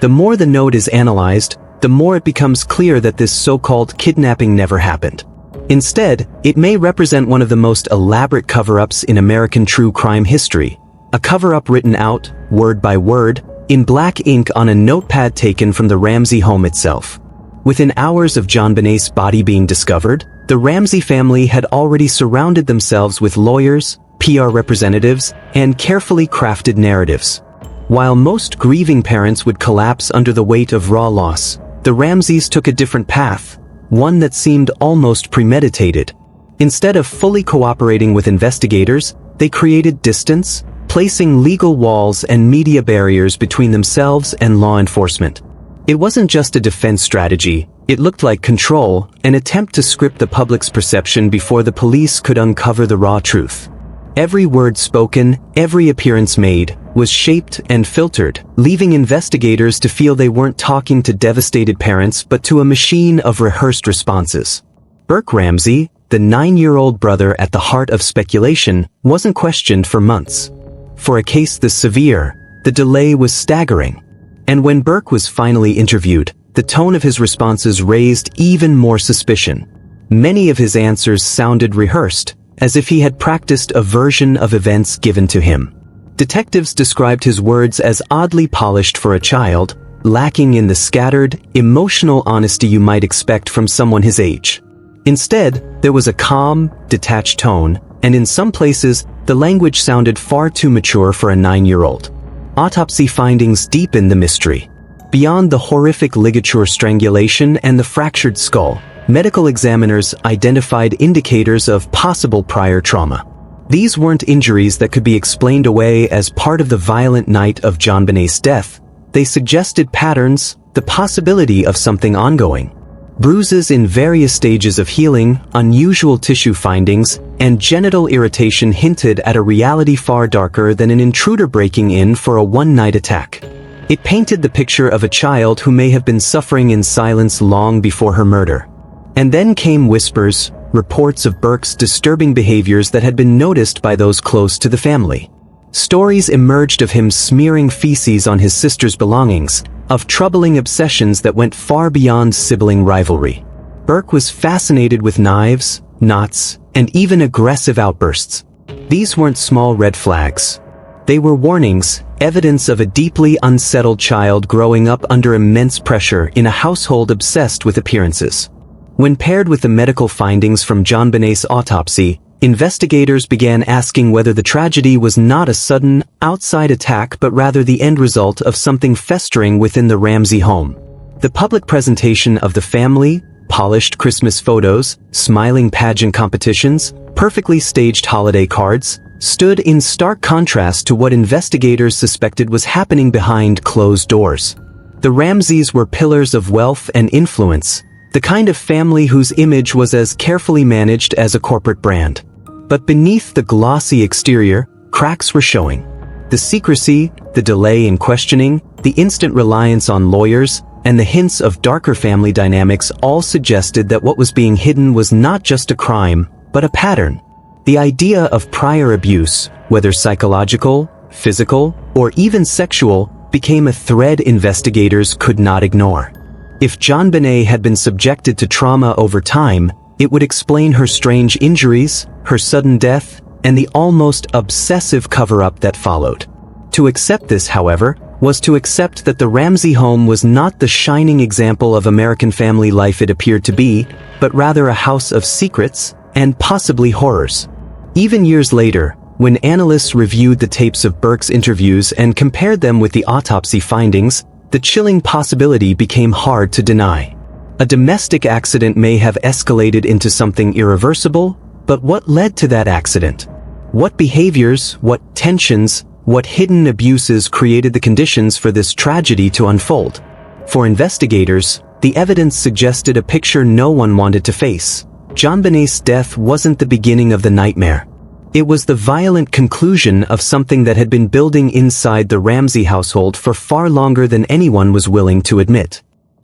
The more the note is analyzed, the more it becomes clear that this so-called kidnapping never happened. Instead, it may represent one of the most elaborate cover-ups in American true crime history, a cover-up written out, word by word, in black ink on a notepad taken from the Ramsey home itself. Within hours of JonBenét's body being discovered, the Ramsey family had already surrounded themselves with lawyers, PR representatives, and carefully crafted narratives. While most grieving parents would collapse under the weight of raw loss, the Ramseys took a different path, one that seemed almost premeditated. Instead of fully cooperating with investigators, they created distance, placing legal walls and media barriers between themselves and law enforcement. It wasn't just a defense strategy, it looked like control, an attempt to script the public's perception before the police could uncover the raw truth. Every word spoken, every appearance made, was shaped and filtered, leaving investigators to feel they weren't talking to devastated parents but to a machine of rehearsed responses. Burke Ramsey, the 9-year-old brother at the heart of speculation, wasn't questioned for months. For a case this severe, the delay was staggering. And when Burke was finally interviewed, the tone of his responses raised even more suspicion. Many of his answers sounded rehearsed, as if he had practiced a version of events given to him. Detectives described his words as oddly polished for a child, lacking in the scattered, emotional honesty you might expect from someone his age. Instead, there was a calm, detached tone, and in some places, the language sounded far too mature for a 9-year-old. Autopsy findings deepened the mystery. Beyond the horrific ligature strangulation and the fractured skull, medical examiners identified indicators of possible prior trauma. These weren't injuries that could be explained away as part of the violent night of JonBenét's death. They suggested patterns, the possibility of something ongoing. Bruises in various stages of healing, unusual tissue findings, and genital irritation hinted at a reality far darker than an intruder breaking in for a one-night attack. It painted the picture of a child who may have been suffering in silence long before her murder. And then came whispers, reports of Burke's disturbing behaviors that had been noticed by those close to the family. Stories emerged of him smearing feces on his sister's belongings, of troubling obsessions that went far beyond sibling rivalry. Burke was fascinated with knives, knots, and even aggressive outbursts. These weren't small red flags. They were warnings, evidence of a deeply unsettled child growing up under immense pressure in a household obsessed with appearances. When paired with the medical findings from JonBenét's autopsy, investigators began asking whether the tragedy was not a sudden, outside attack but rather the end result of something festering within the Ramsey home. The public presentation of the family, polished Christmas photos, smiling pageant competitions, perfectly staged holiday cards, stood in stark contrast to what investigators suspected was happening behind closed doors. The Ramseys were pillars of wealth and influence, the kind of family whose image was as carefully managed as a corporate brand. But beneath the glossy exterior, cracks were showing. The secrecy, the delay in questioning, the instant reliance on lawyers, and the hints of darker family dynamics all suggested that what was being hidden was not just a crime, but a pattern. The idea of prior abuse, whether psychological, physical, or even sexual, became a thread investigators could not ignore. If JonBenet had been subjected to trauma over time, it would explain her strange injuries, her sudden death, and the almost obsessive cover-up that followed. To accept this, however, was to accept that the Ramsey home was not the shining example of American family life it appeared to be, but rather a house of secrets and possibly horrors. Even years later, when analysts reviewed the tapes of Burke's interviews and compared them with the autopsy findings, the chilling possibility became hard to deny. A domestic accident may have escalated into something irreversible, but what led to that accident? What behaviors, what tensions, what hidden abuses created the conditions for this tragedy to unfold? For investigators, the evidence suggested a picture no one wanted to face. JonBenét's death wasn't the beginning of the nightmare. It was the violent conclusion of something that had been building inside the Ramsey household for far longer than anyone was willing to admit.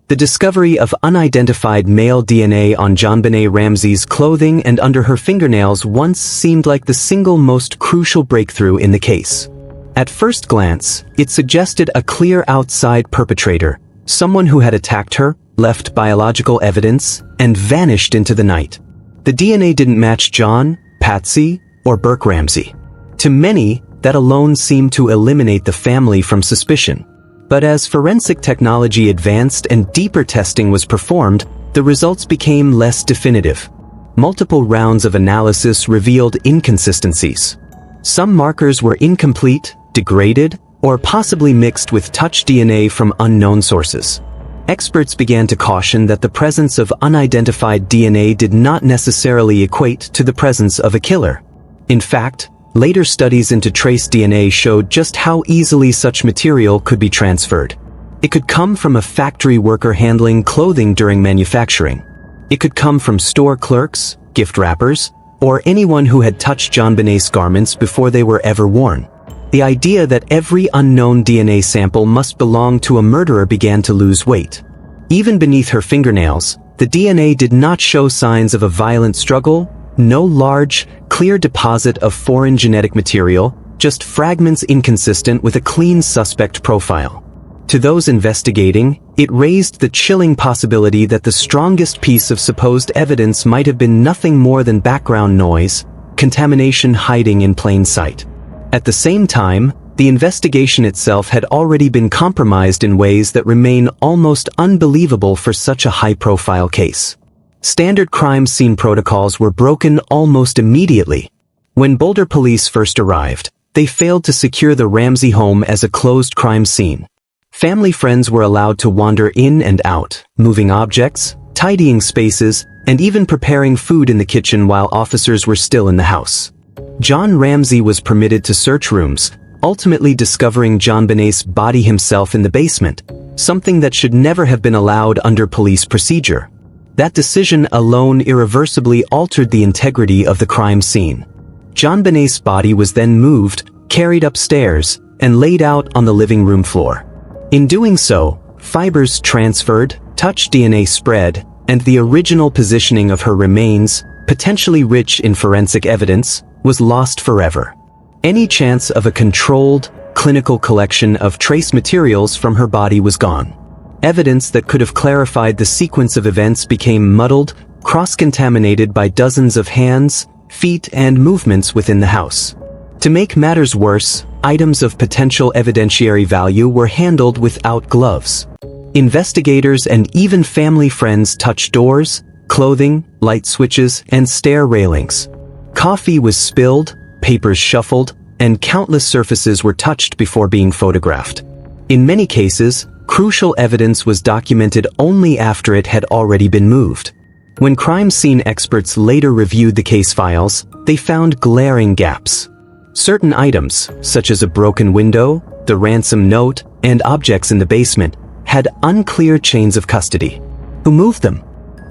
The discovery of unidentified male DNA on JonBenet Ramsey's clothing and under her fingernails once seemed like the single most crucial breakthrough in the case. At first glance, it suggested a clear outside perpetrator, someone who had attacked her, left biological evidence, and vanished into the night. The DNA didn't match John, Patsy, or Burke Ramsey. To many, that alone seemed to eliminate the family from suspicion. But as forensic technology advanced and deeper testing was performed, the results became less definitive. Multiple rounds of analysis revealed inconsistencies. Some markers were incomplete, degraded, or possibly mixed with touch DNA from unknown sources. Experts began to caution that the presence of unidentified DNA did not necessarily equate to the presence of a killer. In fact, later studies into trace DNA showed just how easily such material could be transferred. It could come from a factory worker handling clothing during manufacturing. It could come from store clerks, gift wrappers, or anyone who had touched JonBenét's garments before they were ever worn. The idea that every unknown DNA sample must belong to a murderer began to lose weight. Even beneath her fingernails, the DNA did not show signs of a violent struggle, no large, clear deposit of foreign genetic material, just fragments inconsistent with a clean suspect profile. To those investigating, it raised the chilling possibility that the strongest piece of supposed evidence might have been nothing more than background noise, contamination hiding in plain sight. At the same time, the investigation itself had already been compromised in ways that remain almost unbelievable for such a high-profile case. Standard crime scene protocols were broken almost immediately. When Boulder police first arrived, they failed to secure the Ramsey home as a closed crime scene. Family friends were allowed to wander in and out, moving objects, tidying spaces, and even preparing food in the kitchen while officers were still in the house. John Ramsey was permitted to search rooms, ultimately discovering JonBenét's body himself in the basement, something that should never have been allowed under police procedure. That decision alone irreversibly altered the integrity of the crime scene. JonBenét's body was then moved, carried upstairs, and laid out on the living room floor. In doing so, fibers transferred, touch DNA spread, and the original positioning of her remains, potentially rich in forensic evidence, was lost forever. Any chance of a controlled, clinical collection of trace materials from her body was gone. Evidence that could have clarified the sequence of events became muddled, cross-contaminated by dozens of hands, feet, and movements within the house. To make matters worse, items of potential evidentiary value were handled without gloves. Investigators and even family friends touched doors, clothing, light switches, and stair railings. Coffee was spilled, papers shuffled, and countless surfaces were touched before being photographed. In many cases, crucial evidence was documented only after it had already been moved. When crime scene experts later reviewed the case files, they found glaring gaps. Certain items, such as a broken window, the ransom note, and objects in the basement, had unclear chains of custody. Who moved them?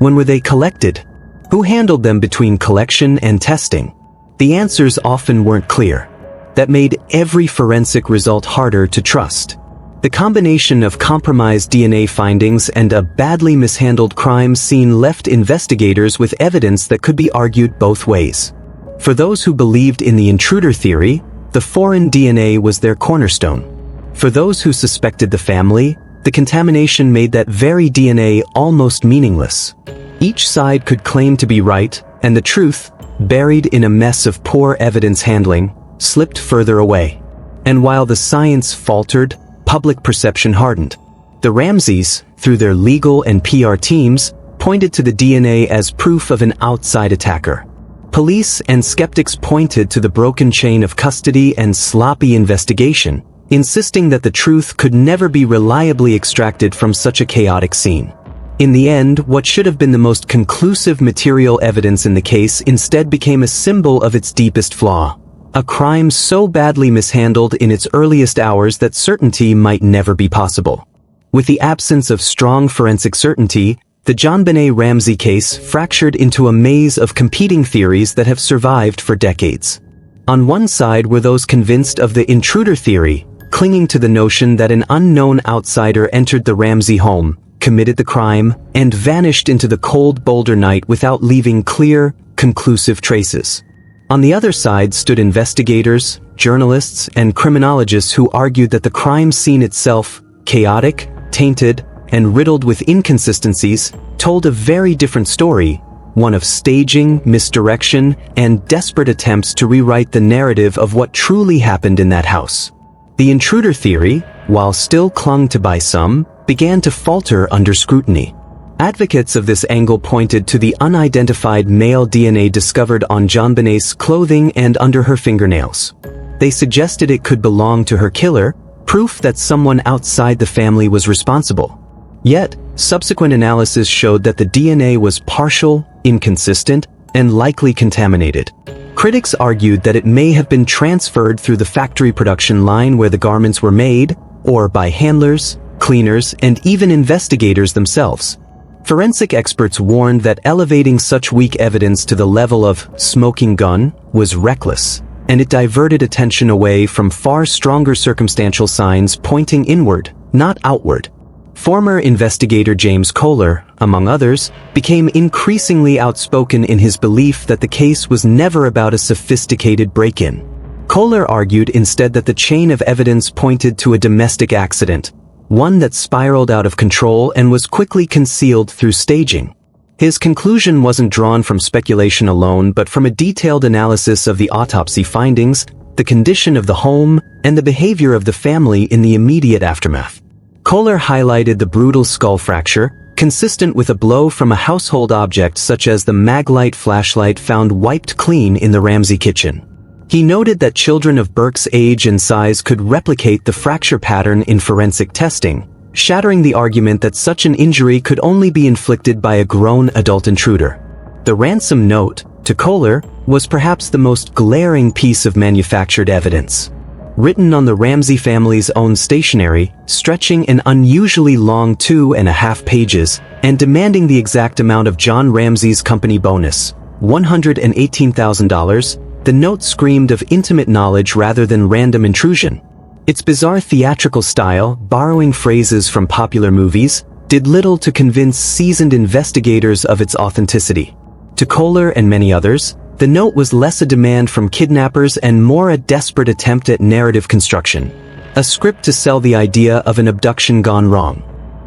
When were they collected? Who handled them between collection and testing? The answers often weren't clear. That made every forensic result harder to trust. The combination of compromised DNA findings and a badly mishandled crime scene left investigators with evidence that could be argued both ways. For those who believed in the intruder theory, the foreign DNA was their cornerstone. For those who suspected the family, the contamination made that very DNA almost meaningless. Each side could claim to be right, and the truth, buried in a mess of poor evidence handling, slipped further away. And while the science faltered, public perception hardened. The Ramseys, through their legal and PR teams, pointed to the DNA as proof of an outside attacker. Police and skeptics pointed to the broken chain of custody and sloppy investigation, insisting that the truth could never be reliably extracted from such a chaotic scene. In the end, what should have been the most conclusive material evidence in the case instead became a symbol of its deepest flaw. A crime so badly mishandled in its earliest hours that certainty might never be possible. With the absence of strong forensic certainty, The JonBenet Ramsey case fractured into a maze of competing theories that have survived for decades. On one side were those convinced of the intruder theory, clinging to the notion that an unknown outsider entered the Ramsey home, committed the crime, and vanished into the cold Boulder night without leaving clear, conclusive traces. On the other side stood investigators, journalists, and criminologists who argued that the crime scene itself, chaotic, tainted, and riddled with inconsistencies, told a very different story, one of staging, misdirection, and desperate attempts to rewrite the narrative of what truly happened in that house. The intruder theory, while still clung to by some, began to falter under scrutiny. Advocates of this angle pointed to the unidentified male DNA discovered on JonBenét's clothing and under her fingernails. They suggested it could belong to her killer, proof that someone outside the family was responsible. Yet, subsequent analysis showed that the DNA was partial, inconsistent, and likely contaminated. Critics argued that it may have been transferred through the factory production line where the garments were made, or by handlers, cleaners, and even investigators themselves. Forensic experts warned that elevating such weak evidence to the level of smoking gun was reckless, and it diverted attention away from far stronger circumstantial signs pointing inward, not outward. Former investigator James Kohler, among others, became increasingly outspoken in his belief that the case was never about a sophisticated break-in. Kohler argued instead that the chain of evidence pointed to a domestic accident, one that spiraled out of control and was quickly concealed through staging. His conclusion wasn't drawn from speculation alone, but from a detailed analysis of the autopsy findings, the condition of the home, and the behavior of the family in the immediate aftermath. Kohler highlighted the brutal skull fracture, consistent with a blow from a household object such as the Maglite flashlight found wiped clean in the Ramsey kitchen. He noted that children of Burke's age and size could replicate the fracture pattern in forensic testing, shattering the argument that such an injury could only be inflicted by a grown adult intruder. The ransom note, to Kohler, was perhaps the most glaring piece of manufactured evidence. Written on the Ramsey family's own stationery, stretching an unusually long 2.5 pages, and demanding the exact amount of John Ramsey's company bonus, $118,000, the note screamed of intimate knowledge rather than random intrusion. Its bizarre theatrical style, borrowing phrases from popular movies, did little to convince seasoned investigators of its authenticity. To Kohler and many others, the note was less a demand from kidnappers and more a desperate attempt at narrative construction, a script to sell the idea of an abduction gone wrong.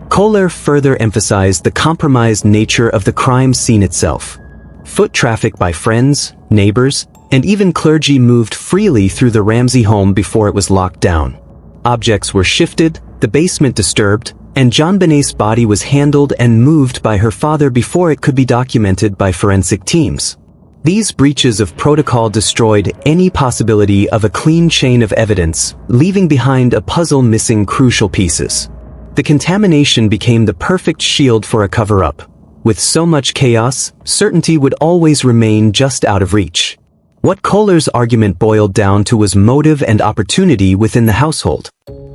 Kohler further emphasized the compromised nature of the crime scene itself. Foot traffic by friends, neighbors, and even clergy moved freely through the Ramsey home before it was locked down. Objects were shifted, the basement disturbed, and JonBenét's body was handled and moved by her father before it could be documented by forensic teams. These breaches of protocol destroyed any possibility of a clean chain of evidence, leaving behind a puzzle missing crucial pieces. The contamination became the perfect shield for a cover-up. With so much chaos, certainty would always remain just out of reach. What Kohler's argument boiled down to was motive and opportunity within the household.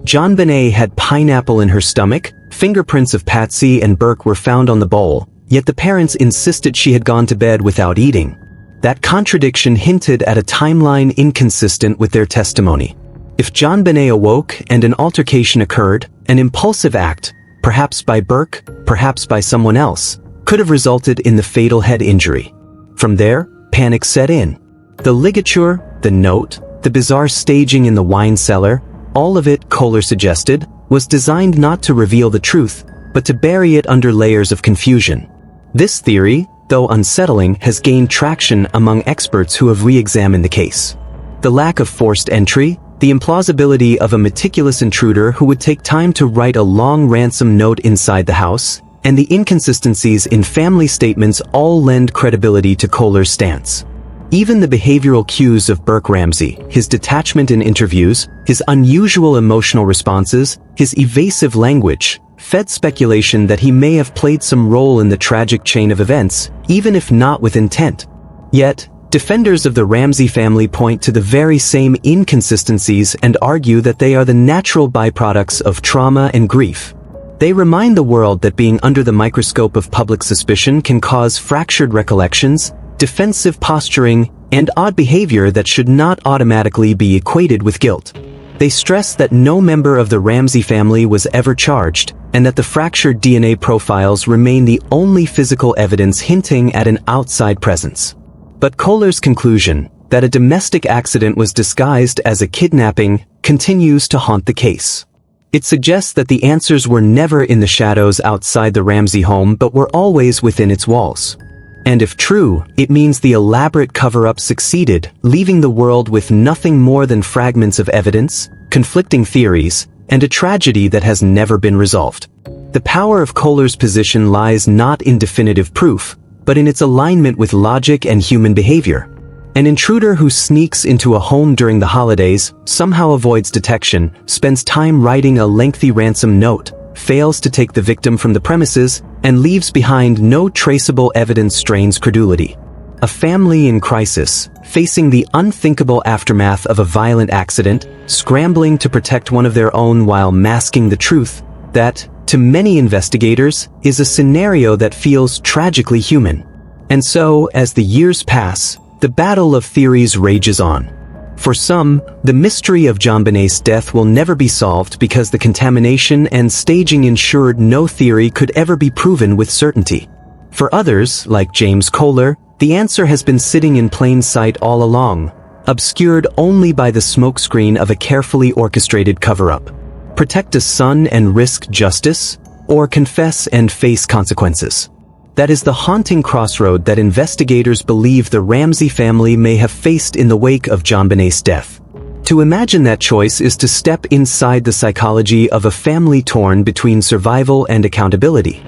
JonBenet had pineapple in her stomach, fingerprints of Patsy and Burke were found on the bowl, yet the parents insisted she had gone to bed without eating. That contradiction hinted at a timeline inconsistent with their testimony. If JonBenet awoke and an altercation occurred, an impulsive act, perhaps by Burke, perhaps by someone else, could have resulted in the fatal head injury. From there, panic set in. The ligature, the note, the bizarre staging in the wine cellar, all of it, Kohler suggested, was designed not to reveal the truth, but to bury it under layers of confusion. This theory, though unsettling, has gained traction among experts who have re-examined the case. The lack of forced entry, the implausibility of a meticulous intruder who would take time to write a long ransom note inside the house, and the inconsistencies in family statements all lend credibility to Kohler's stance. Even the behavioral cues of Burke Ramsey, his detachment in interviews, his unusual emotional responses, his evasive language, fed speculation that he may have played some role in the tragic chain of events, even if not with intent. Yet, defenders of the Ramsey family point to the very same inconsistencies and argue that they are the natural byproducts of trauma and grief. They remind the world that being under the microscope of public suspicion can cause fractured recollections, defensive posturing, and odd behavior that should not automatically be equated with guilt. They stress that no member of the Ramsey family was ever charged, and that the fractured DNA profiles remain the only physical evidence hinting at an outside presence. But Kohler's conclusion, that a domestic accident was disguised as a kidnapping, continues to haunt the case. It suggests that the answers were never in the shadows outside the Ramsey home but were always within its walls. And if true, it means the elaborate cover-up succeeded, leaving the world with nothing more than fragments of evidence, conflicting theories, and a tragedy that has never been resolved. The power of Kohler's position lies not in definitive proof, but in its alignment with logic and human behavior. An intruder who sneaks into a home during the holidays, somehow avoids detection, spends time writing a lengthy ransom note, fails to take the victim from the premises, and leaves behind no traceable evidence strains credulity. A family in crisis, facing the unthinkable aftermath of a violent accident, scrambling to protect one of their own while masking the truth, that, to many investigators, is a scenario that feels tragically human. And so, as the years pass, the battle of theories rages on. For some, the mystery of JonBenét's death will never be solved because the contamination and staging ensured no theory could ever be proven with certainty. For others, like James Kohler, the answer has been sitting in plain sight all along, obscured only by the smokescreen of a carefully orchestrated cover-up. Protect a son and risk justice, or confess and face consequences? That is the haunting crossroad that investigators believe the Ramsey family may have faced in the wake of JonBenét's death. To imagine that choice is to step inside the psychology of a family torn between survival and accountability.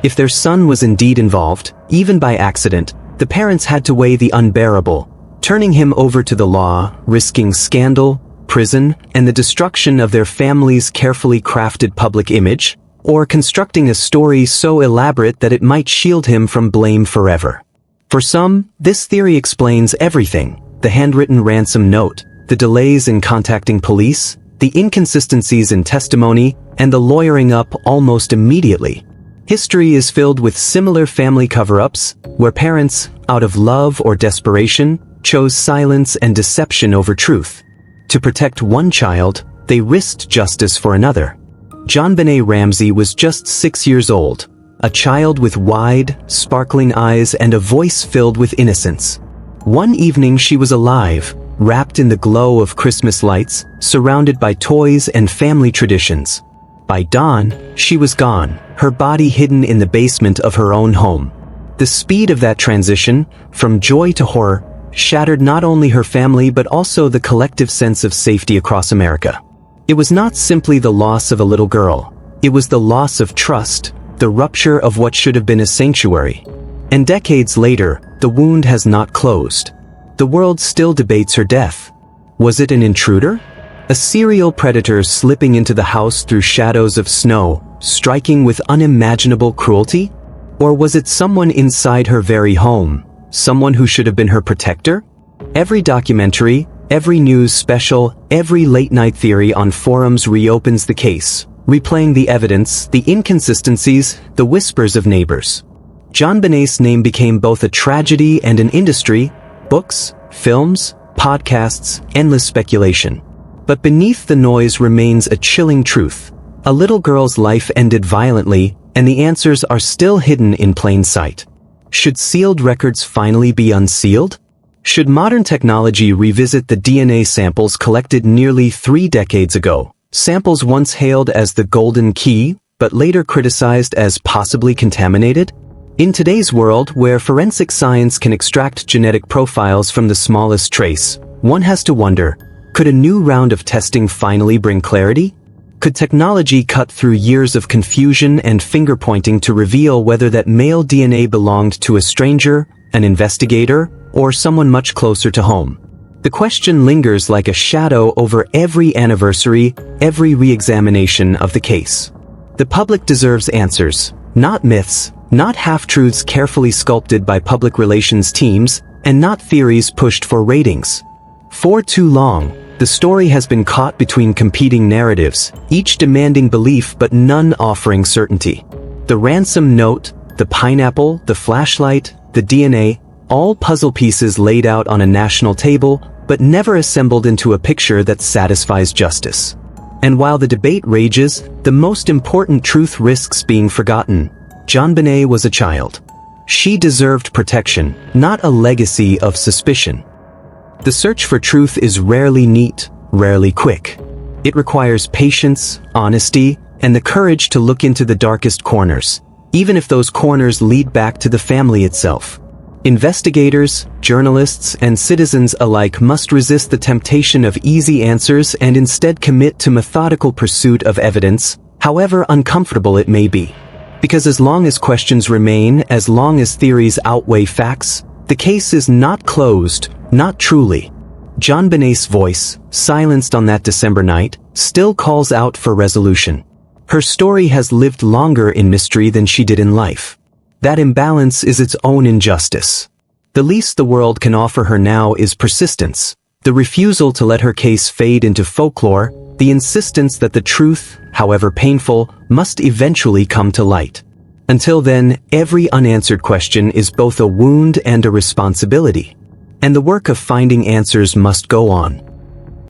If their son was indeed involved, even by accident, the parents had to weigh the unbearable, turning him over to the law, risking scandal, prison, and the destruction of their family's carefully crafted public image, or constructing a story so elaborate that it might shield him from blame forever. For some, this theory explains everything: the handwritten ransom note, the delays in contacting police, the inconsistencies in testimony, and the lawyering up almost immediately. History is filled with similar family cover-ups, where parents, out of love or desperation, chose silence and deception over truth. To protect one child, they risked justice for another. JonBenet Ramsey was just 6 years old, a child with wide, sparkling eyes and a voice filled with innocence. One evening she was alive, wrapped in the glow of Christmas lights, surrounded by toys and family traditions. By dawn, she was gone, her body hidden in the basement of her own home. The speed of that transition, from joy to horror, shattered not only her family but also the collective sense of safety across America. It was not simply the loss of a little girl. It was the loss of trust, the rupture of what should have been a sanctuary. And decades later, the wound has not closed. The world still debates her death. Was it an intruder? A serial predator slipping into the house through shadows of snow, striking with unimaginable cruelty? Or was it someone inside her very home, someone who should have been her protector? Every documentary, every news special, every late-night theory on forums reopens the case, replaying the evidence, the inconsistencies, the whispers of neighbors. JonBenét's name became both a tragedy and an industry: books, films, podcasts, endless speculation. But beneath the noise remains a chilling truth. A little girl's life ended violently, and the answers are still hidden in plain sight. Should sealed records finally be unsealed? Should modern technology revisit the DNA samples collected nearly 3 decades ago, samples once hailed as the golden key, but later criticized as possibly contaminated? In today's world, where forensic science can extract genetic profiles from the smallest trace, one has to wonder, could a new round of testing finally bring clarity? Could technology cut through years of confusion and finger-pointing to reveal whether that male DNA belonged to a stranger, an investigator, or someone much closer to home? The question lingers like a shadow over every anniversary, every re-examination of the case. The public deserves answers, not myths, not half-truths carefully sculpted by public relations teams, and not theories pushed for ratings. For too long, The story has been caught between competing narratives, each demanding belief but none offering certainty. The ransom note, the pineapple, the flashlight, the DNA, all puzzle pieces laid out on a national table, but never assembled into a picture that satisfies justice. And while the debate rages, the most important truth risks being forgotten. JonBenet was a child. She deserved protection, not a legacy of suspicion. The search for truth is rarely neat, rarely quick. It requires patience, honesty, and the courage to look into the darkest corners, even if those corners lead back to the family itself. Investigators, journalists, and citizens alike must resist the temptation of easy answers and instead commit to methodical pursuit of evidence, however uncomfortable it may be. Because as long as questions remain, as long as theories outweigh facts, the case is not closed, not truly. JonBenét's voice, silenced on that December night, still calls out for resolution. Her story has lived longer in mystery than she did in life. That imbalance is its own injustice. The least the world can offer her now is persistence, the refusal to let her case fade into folklore, the insistence that the truth, however painful, must eventually come to light. Until then, every unanswered question is both a wound and a responsibility. And the work of finding answers must go on.